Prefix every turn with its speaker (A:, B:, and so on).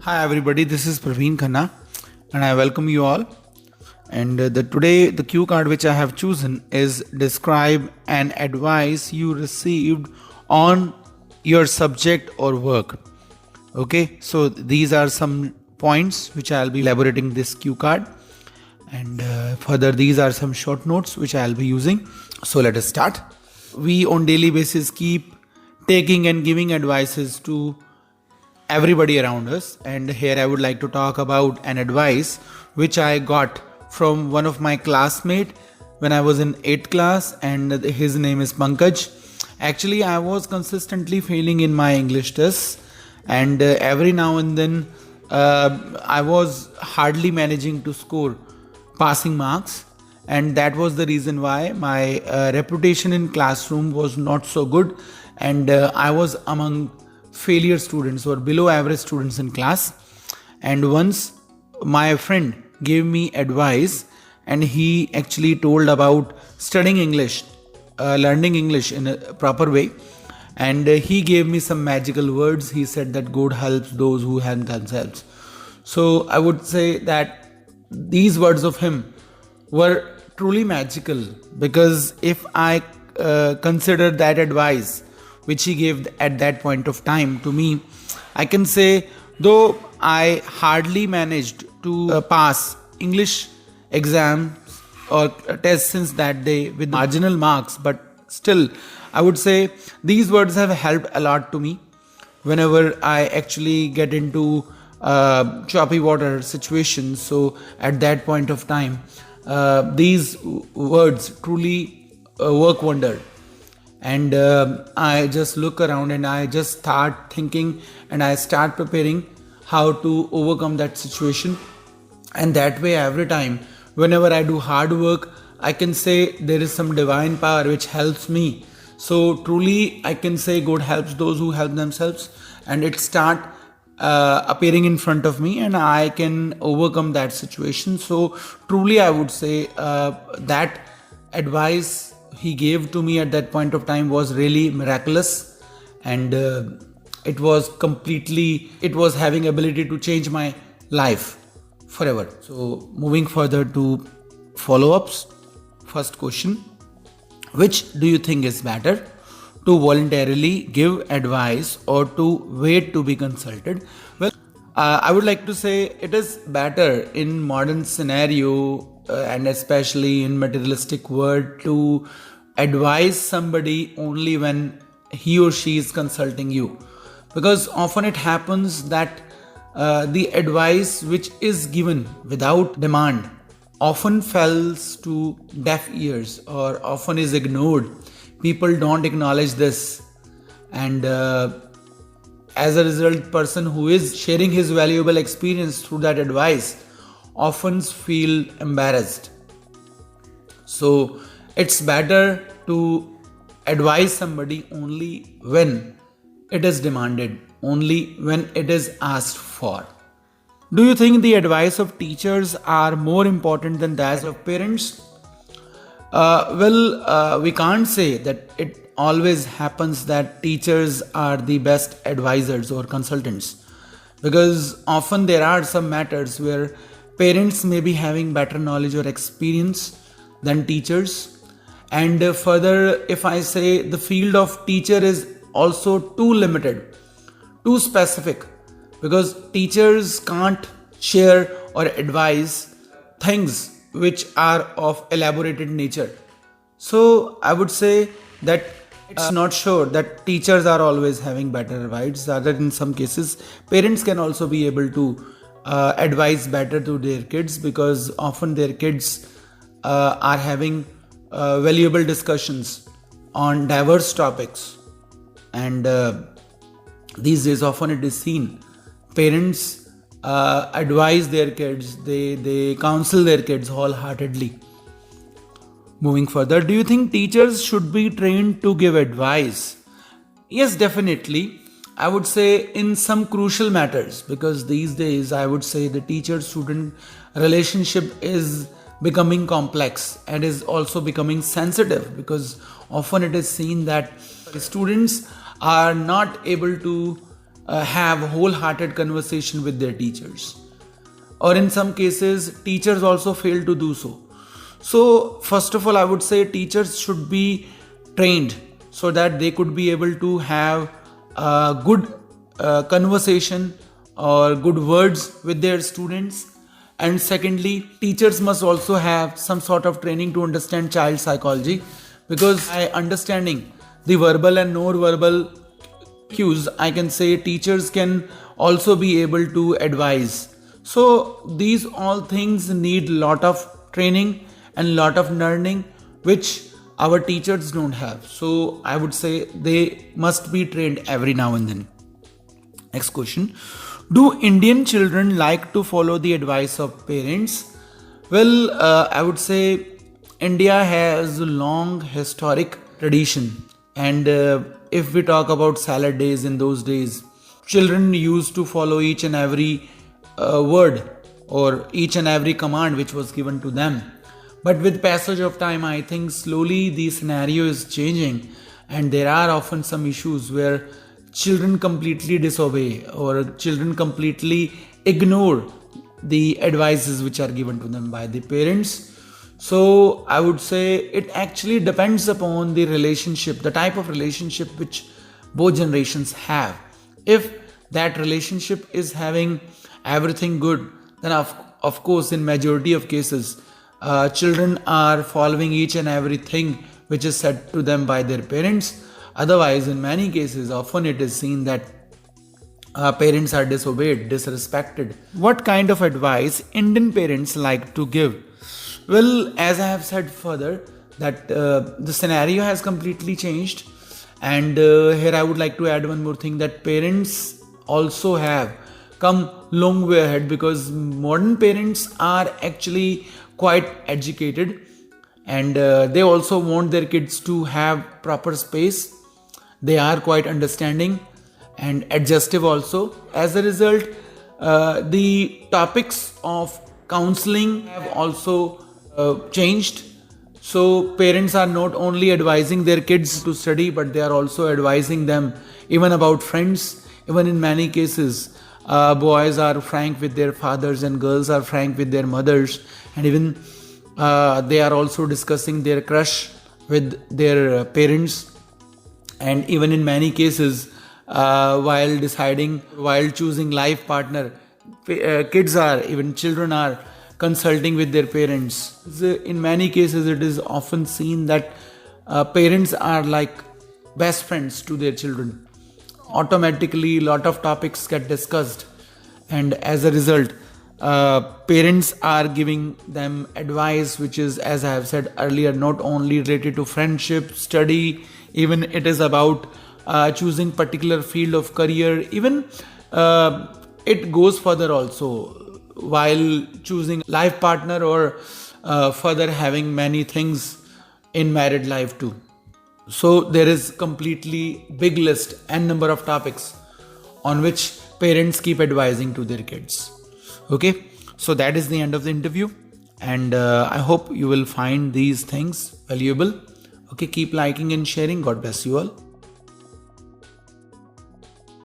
A: Hi everybody, this is Parveen Khanna and I welcome you all. And today the cue card which I have chosen is describe an advice you received on your subject or work. Okay, so these are some points which I'll be elaborating this cue card, and further these are some short notes which I'll be using. So let us start. We on daily basis keep taking and giving advices to everybody around us, and here I would like to talk about an advice which I got from one of my classmates when I was in 8th class, and his name is Pankaj. Actually, I was consistently failing in my English tests, and every now and then I was hardly managing to score passing marks, and that was the reason why my reputation in classroom was not so good, and I was among failure students or below average students in class. And once my friend gave me advice, and he actually told about studying English, learning English in a proper way, and he gave me some magical words. He said that God helps those who help themselves. So I would say that these words of him were truly magical, because if I consider that advice which he gave at that point of time to me, I can say, though I hardly managed to pass English exams or tests since that day with marginal marks, but still I would say these words have helped a lot to me whenever I actually get into choppy water situations. So at that point of time, these words truly work wonder. And I just look around and I just start thinking and I start preparing how to overcome that situation. And that way, every time, whenever I do hard work, I can say there is some divine power which helps me. So truly, I can say God helps those who help themselves, and it start appearing in front of me, and I can overcome that situation. So truly, I would say that advice he gave to me at that point of time was really miraculous, and it was having ability to change my life forever. So moving further to follow-ups. First question: which do you think is better, to voluntarily give advice or to wait to be consulted? Well, I would like to say it is better in modern scenario, and especially in materialistic world, to advise somebody only when he or she is consulting you, because often it happens that the advice which is given without demand often falls to deaf ears or often is ignored. People don't acknowledge this, and as a result, person who is sharing his valuable experience through that advice often feel embarrassed. So it's better to advise somebody only when it is demanded, only when it is asked for. Do you think the advice of teachers are more important than that of parents? We can't say that it always happens that teachers are the best advisors or consultants, because often there are some matters where parents may be having better knowledge or experience than teachers. And further, if I say the field of teacher is also too limited, too specific, because teachers can't share or advise things which are of elaborated nature. So I would say that it's not sure that teachers are always having better advice. Rather, in some cases, parents can also be able to advise better to their kids, because often their kids are having valuable discussions on diverse topics, and these days often it is seen parents advise their kids, they counsel their kids wholeheartedly. Moving further, do you think teachers should be trained to give advice? Yes, definitely. I would say in some crucial matters, because these days I would say the teacher-student relationship is becoming complex and is also becoming sensitive, because often it is seen that students are not able to have wholehearted conversation with their teachers, or in some cases teachers also fail to do so. So first of all, I would say teachers should be trained so that they could be able to have a good conversation or good words with their students. And secondly, teachers must also have some sort of training to understand child psychology, because by understanding the verbal and non-verbal cues, I can say teachers can also be able to advise. So these all things need lot of training and lot of learning, which our teachers don't have. So I would say they must be trained every now and then. Next question. Do Indian children like to follow the advice of parents? Well, I would say India has a long historic tradition, and if we talk about salad days, in those days children used to follow each and every word or each and every command which was given to them. But with passage of time, I think slowly the scenario is changing, and there are often some issues where children completely disobey or children completely ignore the advices which are given to them by the parents. So I would say it actually depends upon the relationship, the type of relationship which both generations have. If that relationship is having everything good, then of course in majority of cases children are following each and everything which is said to them by their parents. Otherwise, in many cases, often it is seen that parents are disobeyed, disrespected. What kind of advice Indian parents like to give? Well, as I have said further, that the scenario has completely changed, and here I would like to add one more thing, that parents also have come long way ahead, because modern parents are actually quite educated, and they also want their kids to have proper space. They are quite understanding and adjustive also. As a result, the topics of counseling have also changed. So parents are not only advising their kids to study, but they are also advising them even about friends. Even in many cases, boys are frank with their fathers and girls are frank with their mothers, and even they are also discussing their crush with their parents. And even in many cases, while choosing life partner, children are consulting with their parents. In many cases, it is often seen that parents are like best friends to their children. Automatically, a lot of topics get discussed, and as a result, parents are giving them advice which is, as I have said earlier, not only related to friendship, study, even it is about choosing particular field of career. Even it goes further also, while choosing life partner, or further having many things in married life too. So there is completely big list and number of topics on which parents keep advising to their kids. Okay, so that is the end of the interview, and I hope you will find these things valuable. Okay, keep liking and sharing. God bless you all.